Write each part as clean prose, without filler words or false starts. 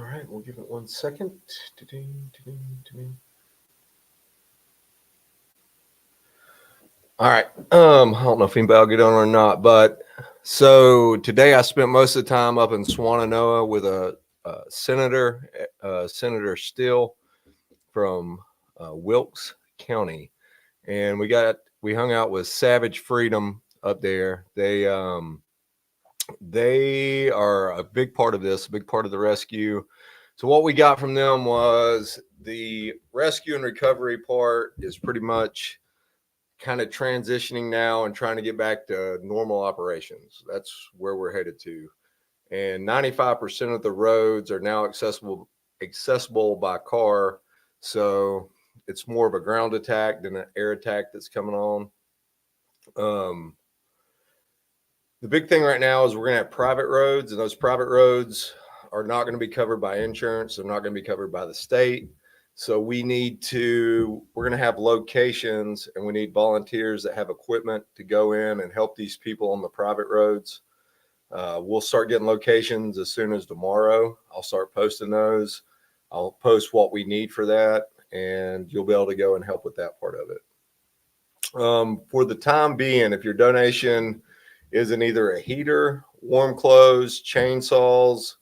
All right, we'll give it 1 second. All right. I don't know if anybody will get on or not, but so today I spent most of the time up in Swannanoa with a senator, Senator Still from Wilkes County, and we hung out with Savage Freedom up there. They are a big part of this, a big part of the rescue. So what we got from them was the rescue and recovery part is pretty much kind of transitioning now and trying to get back to normal operations. That's where we're headed to. And 95% of the roads are now accessible by car. So it's more of a ground attack than an air attack that's coming on. The big thing right now is we're going to have private roads, and those private roads are not going to be covered by insurance. They're not going to be covered by the state. So we're going to have locations, and we need volunteers that have equipment to go in and help these people on the private roads. We'll start getting locations as soon as tomorrow. I'll start posting those. I'll post what we need for that, and you'll be able to go and help with that part of it. For the time being, if your donation isn't either a heater, warm clothes, chainsaws,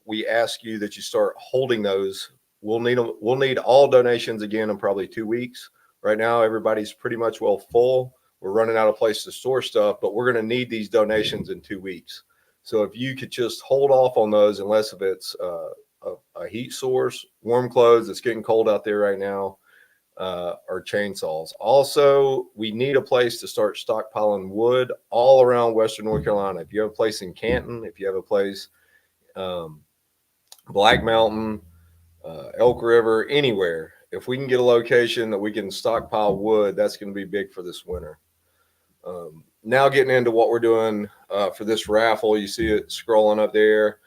we ask you that you start holding those. We'll need all donations again in probably 2 weeks. Right now, everybody's pretty much full. We're running out of place to store stuff, but we're going to need these donations in 2 weeks. So if you could just hold off on those, unless if it's a heat source, warm clothes, it's getting cold out there right now, or chainsaws. Also, we need a place to start stockpiling wood all around Western North Carolina. If you have a place in Canton, if you have a place Black Mountain, Elk River, anywhere, if we can get a location that we can stockpile wood, that's going to be big for this winter. Now getting into what we're doing for this raffle, you see it scrolling up there.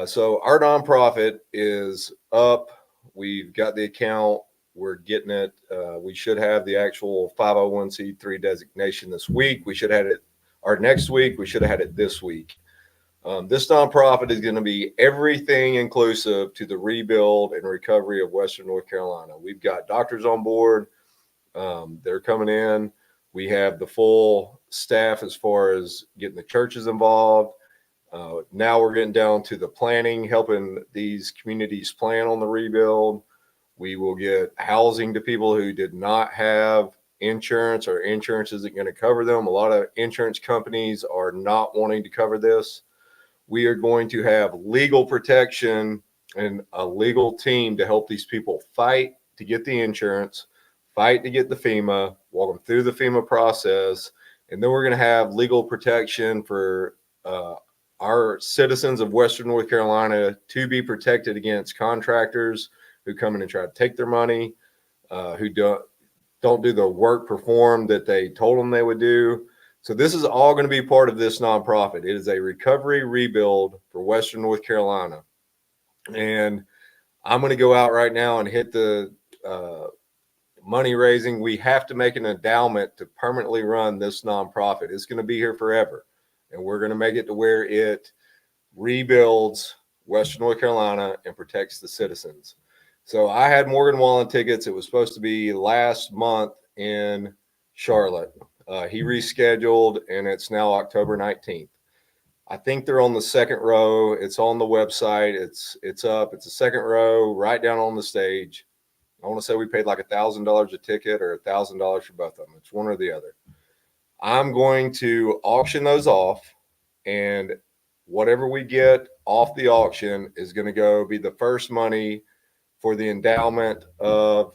So our nonprofit is up. We've got the account. We're getting it. We should have the actual 501c3 designation this week. We should have it, or next week. We should have had it this week. This nonprofit is going to be everything inclusive to the rebuild and recovery of Western North Carolina. We've got doctors on board. They're coming in. We have the full staff as far as getting the churches involved. Now we're getting down to the planning, helping these communities plan on the rebuild. We will get housing to people who did not have insurance, or insurance isn't going to cover them. A lot of insurance companies are not wanting to cover this. We are going to have legal protection and a legal team to help these people fight to get the insurance, fight to get the FEMA, walk them through the FEMA process. And then we're going to have legal protection for our citizens of Western North Carolina to be protected against contractors who come in and try to take their money, who don't do the work performed that they told them they would do. So this is all going to be part of this nonprofit. It is a recovery rebuild for Western North Carolina. And I'm going to go out right now and hit the money raising. We have to make an endowment to permanently run this nonprofit. It's going to be here forever. And we're going to make it to where it rebuilds Western North Carolina and protects the citizens. So I had Morgan Wallen tickets. It was supposed to be last month in Charlotte. He rescheduled, and it's now October 19th. I think they're on the second row. It's on the website. It's up. It's the second row, right down on the stage. I want to say we paid like $1,000 a ticket or $1,000 for both of them. It's one or the other. I'm going to auction those off, and whatever we get off the auction is going to go be the first money for the endowment of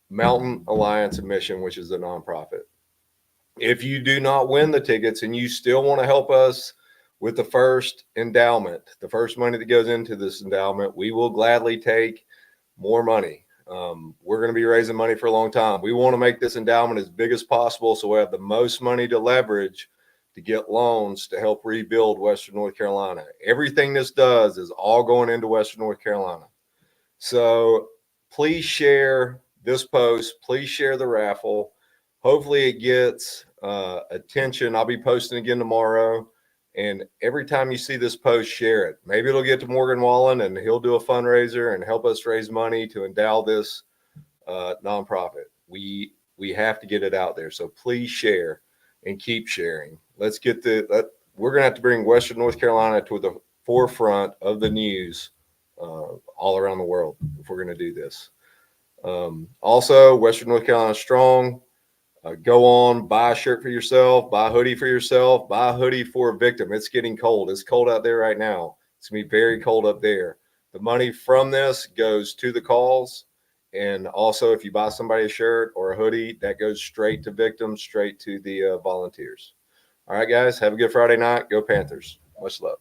Mountain Alliance and Mission, which is a nonprofit. If you do not win the tickets and you still want to help us with the first endowment, the first money that goes into this endowment, we will gladly take more money. We're going to be raising money for a long time. We want to make this endowment as big as possible so we have the most money to leverage to get loans to help rebuild Western North Carolina. Everything this does is all going into Western North Carolina. So please share this post. Please share the raffle. Hopefully it gets attention. I'll be posting again tomorrow, And every time you see this post, share it. Maybe it'll get to Morgan Wallen and he'll do a fundraiser and help us raise money to endow this nonprofit. We have to get it out there. So please share and keep sharing. Let's get we're going to have to bring Western North Carolina to the forefront of the news all around the world if we're going to do this. Also, Western North Carolina strong. Go on, buy a shirt for yourself, buy a hoodie for yourself, buy a hoodie for a victim. It's getting cold. It's cold out there right now. It's going to be very cold up there. The money from this goes to the cause. And also, if you buy somebody a shirt or a hoodie, that goes straight to victims, straight to the volunteers. All right, guys, have a good Friday night. Go Panthers. Much love.